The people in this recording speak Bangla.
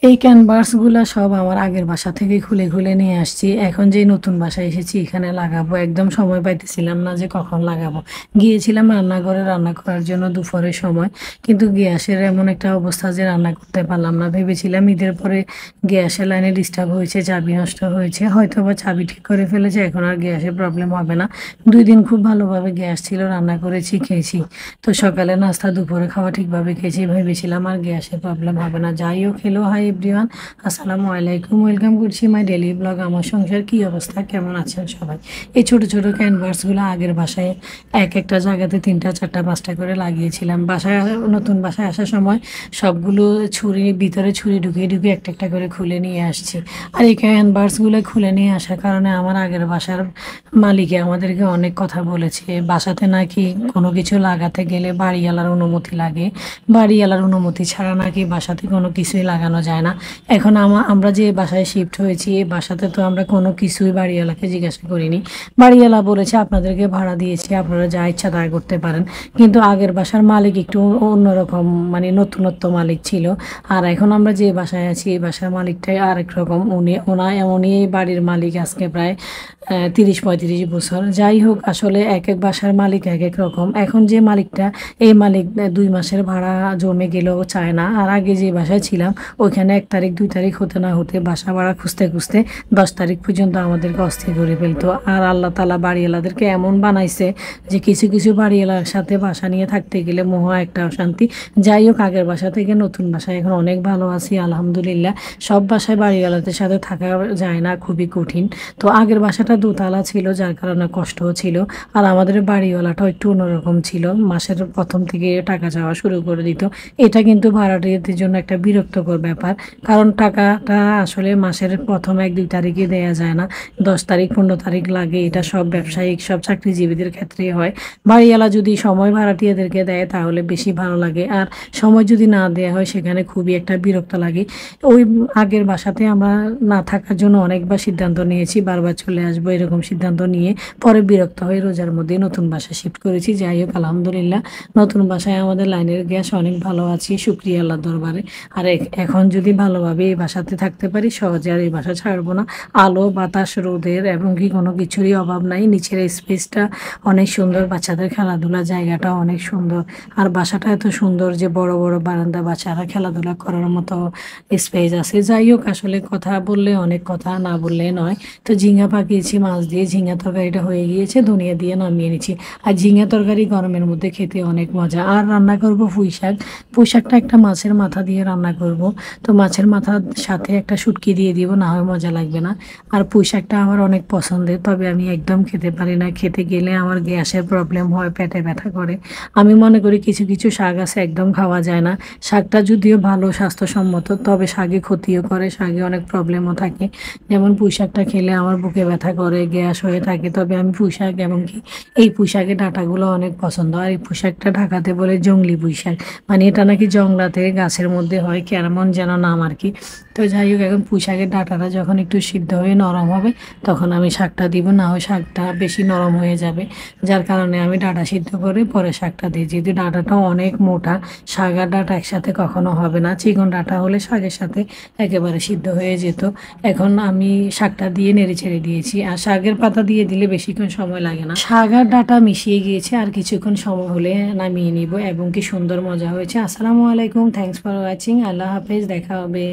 এই ক্যানভাসগুলা সব আমার আগের বাসা থেকে খুলে নিয়ে আসছি। এখন যেই নতুন বাসায় এসেছি এখানে লাগাবো। একদম সময় পাইতেছিলাম না যে কখন লাগাবো। গিয়েছিলাম রান্নাঘরে রান্না করার জন্য দুপুরের সময়। কিন্তু গ্যাসের এমন একটা অবস্থা যে রান্না করতে পারলাম না। ভেবেছিলাম ঈদের পরে গ্যাসের লাইনে ডিস্টার্ব হয়েছে, চাবি নষ্ট হয়েছে। হয়তোবা চাবি ঠিক করে ফেলেছে, এখন আর গ্যাসের প্রবলেম হবে না। ২ দিন খুব ভালোভাবে গ্যাস ছিল, রান্না করেছি, খেয়েছি। তো সকালে নাস্তা, দুপুরে খাওয়া ঠিকভাবে খেয়েছি। ভেবেছিলাম আর গ্যাসের প্রবলেম হবে না। যাই হোক, হ্যালো, হাই এভরিওয়ান, আসসালামু আলাইকুম। ওয়েলকাম করছি মাই ডেইলি ব্লগ। আমার সংসার, কি অবস্থা, কেমন আছেন সবাই? এই ছোট ছোট ক্যানভাসগুলো আগের বাসায় একটা জায়গাতে ৩টা ৪টা ৫টা করে লাগিয়েছিলাম। নতুন বাসায় আসার সময় সবগুলো ভিতরে ছুরি ঢুকিয়ে একটা একটা করে খুলে নিয়ে আসছি। আর এই ক্যানভাসগুলো খুলে নিয়ে আসার কারণে আমার আগের বাসার মালিকে আমাদেরকে অনেক কথা বলেছে। বাসাতে নাকি কোনো কিছু লাগাতে গেলে বাড়িওয়ালার অনুমতি লাগে, বাড়িওয়ালার অনুমতি ছাড়া নাকি বাসাতে কোনো কিছুই লাগানো যায় না। এখন আমরা যে বাসায় শিফট হয়েছি, এই বাসাতে তো আমরা কোনো কিছুই বাড়িওয়ালাকে জিজ্ঞাসা করিনি। বাড়িওয়ালা বলেছে আপনাদেরকে ভাড়া দিয়েছি, আপনারা যা ইচ্ছা তাই করতে পারেন। কিন্তু আগের বাসার মালিক একটু অন্যরকম, মানে নতুনত্ব মালিক ছিল। আর এখন আমরা যে বাসায় আছি এই বাসার মালিকটাই আরেক রকম। উনি এই বাড়ির মালিক আজকে প্রায় ৩০-৩৫ বছর। যাই হোক, আসলে এক এক বাসার মালিক এক এক রকম। এখন যে মালিকটা, এই মালিক ২ মাসের ভাড়া জমে গেলেও চায় না। আর আগে যে বাসায় ছিলাম ওইখানে ১ তারিখ ২ তারিখ হতে না হতে বাসা ভাড়া খুঁজতে খুঁজতে ১০ তারিখ পর্যন্ত আমাদেরকে অস্থির করে ফেলতো। আর আল্লাহ তাআলা বাড়িওয়ালাদেরকে এমন বানাইছে যে কিছু কিছু বাড়িওয়ালার সাথে বাসা নিয়ে থাকতে গেলে মহা একটা অশান্তি। যাই হোক, আগের বাসা থেকে নতুন বাসায় এখন অনেক ভালো আছি, আলহামদুলিল্লাহ। সব বাসায় বাড়িওয়ালাদের সাথে থাকা যায় না, খুবই কঠিন। তো আগের বাসাটা দোতলা ছিল, যার কারণে কষ্টও ছিল। আর আমাদের বাড়িওয়ালাটাও একটু অন্যরকম ছিল, মাসের প্রথম থেকে টাকা চাওয়া শুরু করে দিত। এটা কিন্তু ভাড়াটিয়াদের জন্য একটা বিরক্তকর ব্যাপার, কারণ টাকাটা আসলে মাসের প্রথম ১-২ তারিখে দেয়া যায় না, ১০ তারিখ ১৫ তারিখ লাগে। এটা সব ব্যবসায়িক, সব চাকরিজীবীদের ক্ষেত্রেই হয়। বাড়িওয়ালা যদি সময় ভাড়াটিয়াদেরকে দেয় তাহলে বেশি ভালো লাগে, আর সময় যদি না দেয়া হয় সেখানে খুবই একটা বিরক্ত লাগে। ওই আগের বাসাতে আমরা না থাকার জন্য অনেকবার সিদ্ধান্ত নিয়েছি, বারবার চলে আসবো এরকম সিদ্ধান্ত নিয়ে পরে বিরক্ত হয়ে রোজার মধ্যে নতুন বাসায় শিফট করেছি। যাই হোক, আলহামদুলিল্লাহ, নতুন বাসায় আমাদের লাইনের গ্যাস অনেক ভালো আছি, শুকরিয়া আল্লাহর দরবারে। আর এখন যদি ভালোভাবে এই বাসাতে থাকতে পারি, সহজে আর এই বাসা ছাড়বো না। আলো, বাতাস, রোদের এবং কি কোনো কিছুরই অভাব নাই। নিচের স্পেসটা অনেক সুন্দর, বাচ্চাদের খেলাধুলার জায়গাটা অনেক সুন্দর। আর বাসাটা এত সুন্দর যে বড় বড় বারান্দা, বাচ্চারা খেলাধুলা করার মতো স্পেস আছে। যাই হোক, আসলে কথা বললে অনেক কথা, না বললে নয়। তো ঝিঙা পাকিয়েছি মাছ দিয়ে, ঝিঙা তরকারিটা হয়ে গিয়েছে, ধনিয়া দিয়ে নামিয়ে নিচ্ছি। আর ঝিঙা তরকারি গরমের মধ্যে খেতে অনেক মজা। আর রান্না করব পুঁই শাক। পুঁই শাকটা একটা মাছের মাথা দিয়ে রান্না করব। তো মাছের মাথার সাথে একটা শুটকি দিয়ে দিব, না হয় মজা লাগবে না। আর পুঁই শাকটা আমার অনেক পছন্দের, তবে আমি একদম খেতে পারি না। খেতে গেলে আমার গ্যাসের প্রবলেম হয়, পেটে ব্যথা করে। আমি মনে করি কিছু কিছু শাক আছে একদম খাওয়া যায় না। শাকটা যদিও ভালো, স্বাস্থ্যসম্মত, তবে শাকে ক্ষতিও করে, শাকে অনেক প্রবলেমও থাকে। যেমন পুঁই শাকটা খেলে আমার বুকে ব্যথা করে, গ্যাস হয়ে থাকে। তবে আমি পুঁই শাক এবং কি এই পুঁই শাকের ডাঁটাগুলো অনেক পছন্দ। আর এই পুঁই শাকটা ঢাকাতে বলে জংলি পুঁই শাক, মানে এটা নাকি জংলাতে গাছের মধ্যে হয়, কেমন যেন নাম আর কি। তো যাই হোক, এখন পুঁই শাকের ডাঁটাটা যখন একটু সিদ্ধ হয়ে নরম হবে তখন আমি শাকটা দিব, না হয় শাকটা বেশি নরম হয়ে যাবে। যার কারণে আমি ডাঁটা সিদ্ধ করে পরে শাকটা দিই। যেহেতু ডাঁটাটা অনেক মোটা, শাক আর ডাঁটা একসাথে কখনো হবে না। চিকন ডাঁটা হলে শাকের সাথে একেবারে সিদ্ধ হয়ে যেত। এখন আমি শাকটা দিয়ে নেড়ে ছেড়ে দিয়েছি। আর শাকের পাতা দিয়ে দিলে বেশিক্ষণ সময় লাগে না, শাক আর ডাঁটা মিশিয়ে গিয়েছে, আর কিছুক্ষণ সময় হলে নামিয়ে নিব। এবং কি সুন্দর মজা হয়েছে। আসসালামু আলাইকুম, থ্যাংকস ফর ওয়াচিং, আল্লাহ হাফেজ, দেখা হবে।